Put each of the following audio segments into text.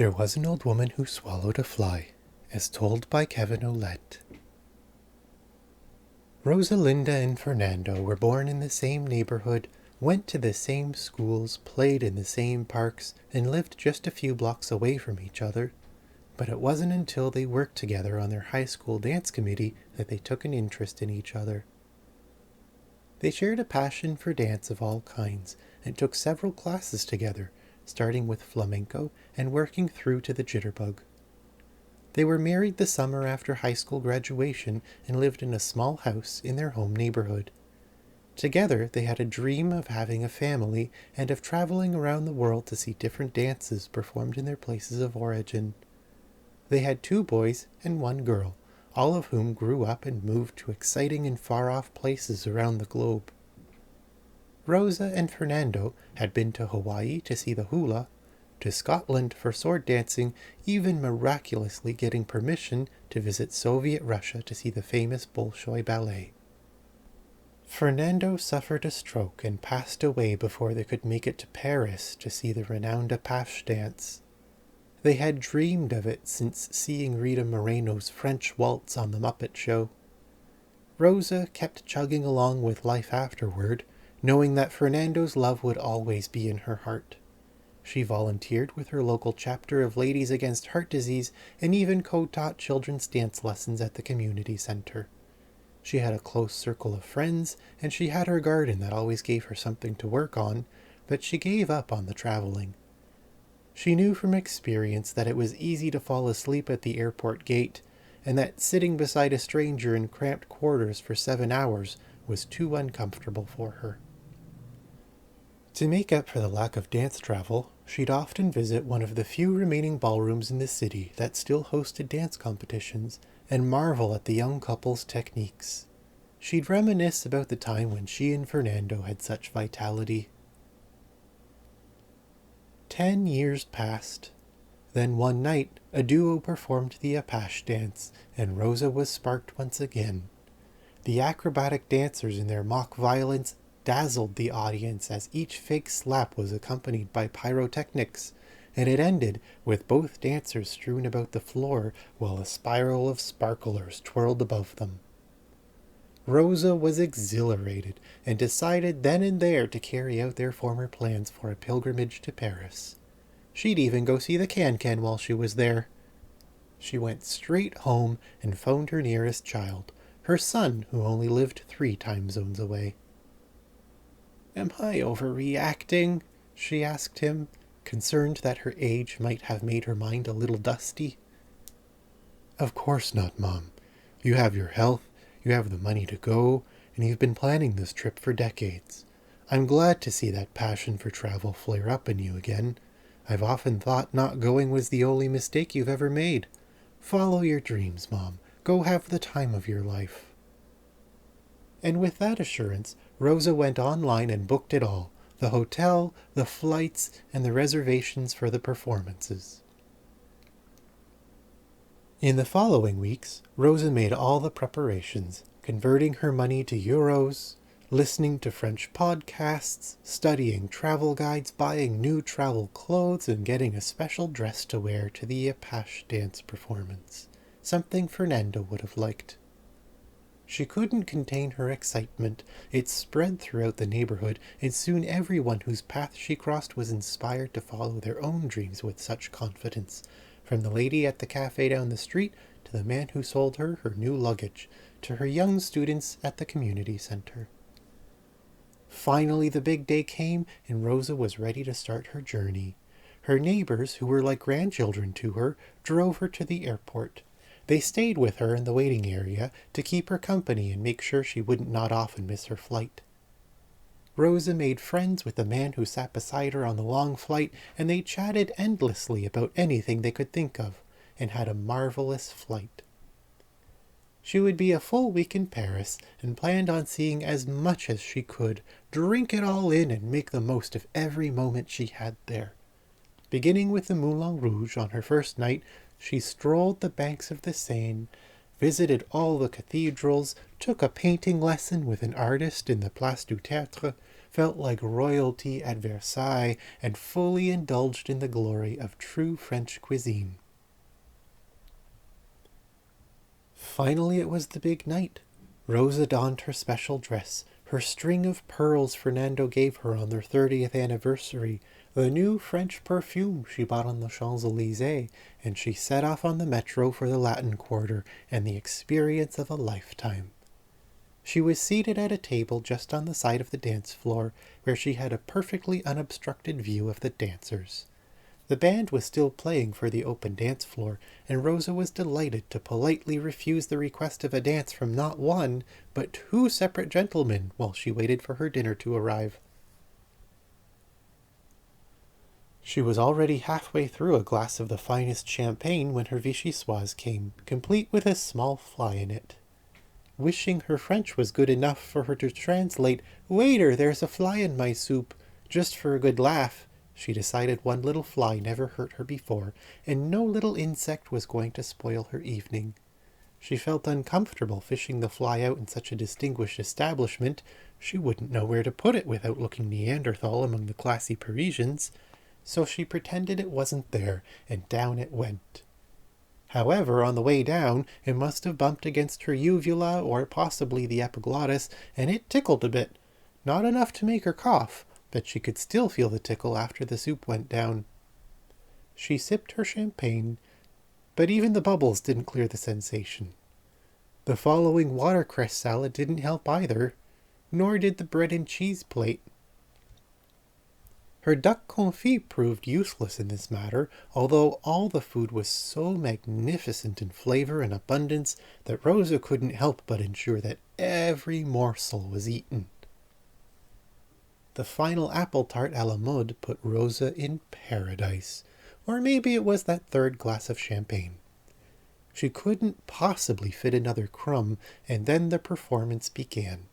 There was an old woman who swallowed a fly, as told by Kevin Olette. Rosalinda and Fernando were born in the same neighborhood, went to the same schools, played in the same parks, and lived just a few blocks away from each other. But it wasn't until they worked together on their high school dance committee that they took an interest in each other. They shared a passion for dance of all kinds and took several classes together, starting with flamenco and working through to the jitterbug. They were married the summer after high school graduation and lived in a small house in their home neighborhood. Together they had a dream of having a family and of traveling around the world to see different dances performed in their places of origin. They had 2 boys and 1 girl, all of whom grew up and moved to exciting and far-off places around the globe. Rosa and Fernando had been to Hawaii to see the hula, to Scotland for sword dancing, even miraculously getting permission to visit Soviet Russia to see the famous Bolshoi Ballet. Fernando suffered a stroke and passed away before they could make it to Paris to see the renowned Apache dance. They had dreamed of it since seeing Rita Moreno's French waltz on the Muppet Show. Rosa kept chugging along with life afterward, knowing that Fernando's love would always be in her heart. She volunteered with her local chapter of Ladies Against Heart Disease and even co-taught children's dance lessons at the community center. She had a close circle of friends, and she had her garden that always gave her something to work on, but she gave up on the traveling. She knew from experience that it was easy to fall asleep at the airport gate, and that sitting beside a stranger in cramped quarters for 7 hours was too uncomfortable for her. To make up for the lack of dance travel, she'd often visit one of the few remaining ballrooms in the city that still hosted dance competitions and marvel at the young couple's techniques. She'd reminisce about the time when she and Fernando had such vitality. 10 years passed. Then one night, a duo performed the Apache dance, and Rosa was sparked once again. The acrobatic dancers in their mock violence dazzled the audience as each fake slap was accompanied by pyrotechnics, and it ended with both dancers strewn about the floor while a spiral of sparklers twirled above them. Rosa was exhilarated and decided then and there to carry out their former plans for a pilgrimage to Paris. She'd even go see the Can-Can while she was there. She went straight home and phoned her nearest child, her son who only lived 3 time zones away. "Am I overreacting?" she asked him, concerned that her age might have made her mind a little dusty. "Of course not, Mom. You have your health, you have the money to go, and you've been planning this trip for decades. I'm glad to see that passion for travel flare up in you again. I've often thought not going was the only mistake you've ever made. Follow your dreams, Mom. Go have the time of your life." And with that assurance, Rosa went online and booked it all, the hotel, the flights, and the reservations for the performances. In the following weeks, Rosa made all the preparations, converting her money to euros, listening to French podcasts, studying travel guides, buying new travel clothes, and getting a special dress to wear to the Apache dance performance, something Fernando would have liked. She couldn't contain her excitement. It spread throughout the neighborhood, and soon everyone whose path she crossed was inspired to follow their own dreams with such confidence, from the lady at the cafe down the street to the man who sold her new luggage, to her young students at the community center. Finally the big day came, and Rosa was ready to start her journey. Her neighbors, who were like grandchildren to her, drove her to the airport. They stayed with her in the waiting area to keep her company and make sure she wouldn't nod off and miss her flight. Rosa made friends with the man who sat beside her on the long flight, and they chatted endlessly about anything they could think of, and had a marvelous flight. She would be a full week in Paris and planned on seeing as much as she could, drink it all in and make the most of every moment she had there. Beginning with the Moulin Rouge on her first night, she strolled the banks of the Seine, visited all the cathedrals, took a painting lesson with an artist in the Place du Tertre, felt like royalty at Versailles and fully indulged in the glory of true French cuisine. Finally it was the big night. Rosa donned her special dress, her string of pearls Fernando gave her on their 30th anniversary, the new French perfume she bought on the Champs-Élysées, and she set off on the metro for the Latin Quarter and the experience of a lifetime. She was seated at a table just on the side of the dance floor, where she had a perfectly unobstructed view of the dancers. The band was still playing for the open dance floor, and Rosa was delighted to politely refuse the request of a dance from not one, but two separate gentlemen while she waited for her dinner to arrive. She was already halfway through a glass of the finest champagne when her vichyssoise came, complete with a small fly in it. Wishing her French was good enough for her to translate, "Waiter, there's a fly in my soup," just for a good laugh, she decided one little fly never hurt her before, and no little insect was going to spoil her evening. She felt uncomfortable fishing the fly out in such a distinguished establishment. She wouldn't know where to put it without looking Neanderthal among the classy Parisians, so she pretended it wasn't there, and down it went. However, on the way down, it must have bumped against her uvula or possibly the epiglottis, and it tickled a bit. Not enough to make her cough, but she could still feel the tickle after the soup went down. She sipped her champagne, but even the bubbles didn't clear the sensation. The following watercress salad didn't help either, nor did the bread and cheese plate. Her duck confit proved useless in this matter, although all the food was so magnificent in flavor and abundance that Rosa couldn't help but ensure that every morsel was eaten. The final apple tart à la mode put Rosa in paradise, or maybe it was that third glass of champagne. She couldn't possibly fit another crumb, and then the performance began.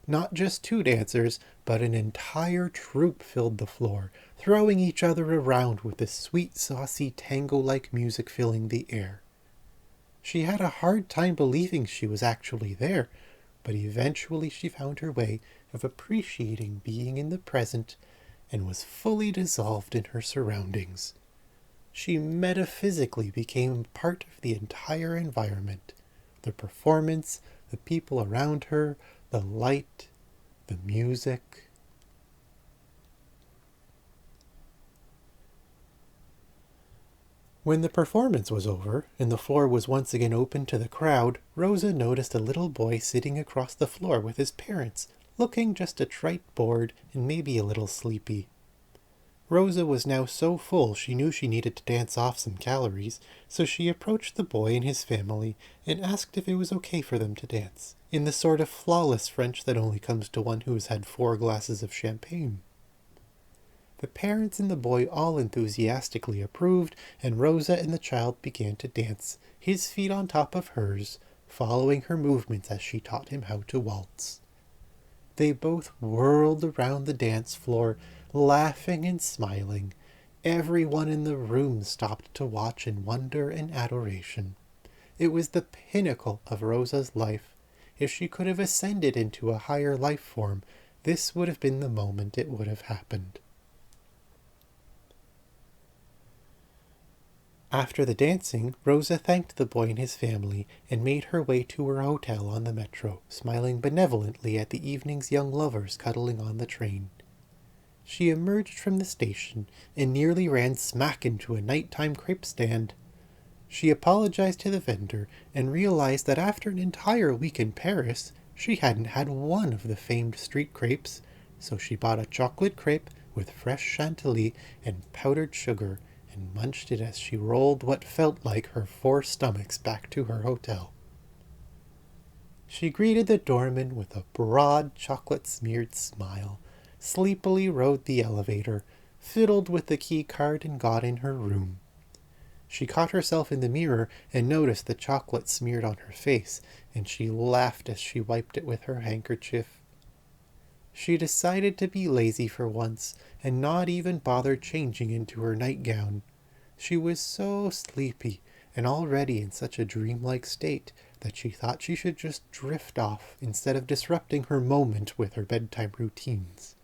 Not just two dancers, but an entire troupe filled the floor, throwing each other around with the sweet, saucy, tango-like music filling the air. She had a hard time believing she was actually there, but eventually she found her way of appreciating being in the present and was fully dissolved in her surroundings. She metaphysically became part of the entire environment, the performance, the people around her, the light, the music. When the performance was over, and the floor was once again open to the crowd, Rosa noticed a little boy sitting across the floor with his parents, looking just a trite bored and maybe a little sleepy. Rosa was now so full she knew she needed to dance off some calories, so she approached the boy and his family and asked if it was okay for them to dance, in the sort of flawless French that only comes to one who has had 4 glasses of champagne. The parents and the boy all enthusiastically approved, and Rosa and the child began to dance, his feet on top of hers, following her movements as she taught him how to waltz. They both whirled around the dance floor, laughing and smiling. Everyone in the room stopped to watch in wonder and adoration. It was the pinnacle of Rosa's life. If she could have ascended into a higher life form, this would have been the moment it would have happened. After the dancing, Rosa thanked the boy and his family and made her way to her hotel on the metro, smiling benevolently at the evening's young lovers cuddling on the train. She emerged from the station and nearly ran smack into a nighttime crepe stand. She apologized to the vendor and realized that after an entire week in Paris, she hadn't had one of the famed street crepes, so she bought a chocolate crepe with fresh chantilly and powdered sugar and munched it as she rolled what felt like her 4 stomachs back to her hotel. She greeted the doorman with a broad chocolate-smeared smile, sleepily rode the elevator, fiddled with the key card, and got in her room. She caught herself in the mirror and noticed the chocolate smeared on her face, and she laughed as she wiped it with her handkerchief. She decided to be lazy for once, and not even bother changing into her nightgown. She was so sleepy, and already in such a dreamlike state, that she thought she should just drift off instead of disrupting her moment with her bedtime routines.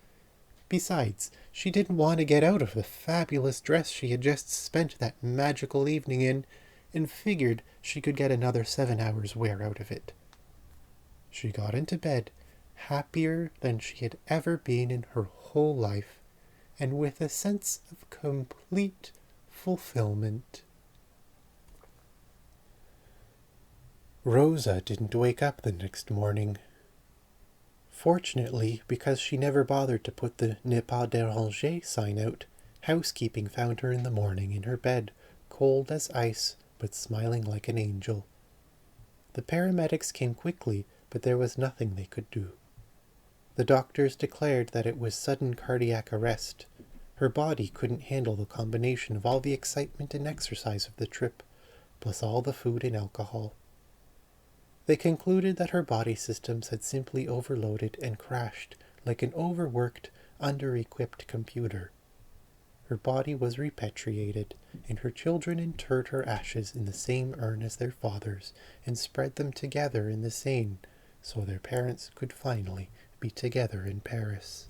Besides, she didn't want to get out of the fabulous dress she had just spent that magical evening in, and figured she could get another 7 hours' wear out of it. She got into bed, happier than she had ever been in her whole life, and with a sense of complete fulfillment. Rosa didn't wake up the next morning. Fortunately, because she never bothered to put the Ne pas déranger sign out, housekeeping found her in the morning in her bed, cold as ice, but smiling like an angel. The paramedics came quickly, but there was nothing they could do. The doctors declared that it was sudden cardiac arrest. Her body couldn't handle the combination of all the excitement and exercise of the trip, plus all the food and alcohol. They concluded that her body systems had simply overloaded and crashed like an overworked, under-equipped computer. Her body was repatriated, and her children interred her ashes in the same urn as their father's and spread them together in the Seine, so their parents could finally be together in Paris.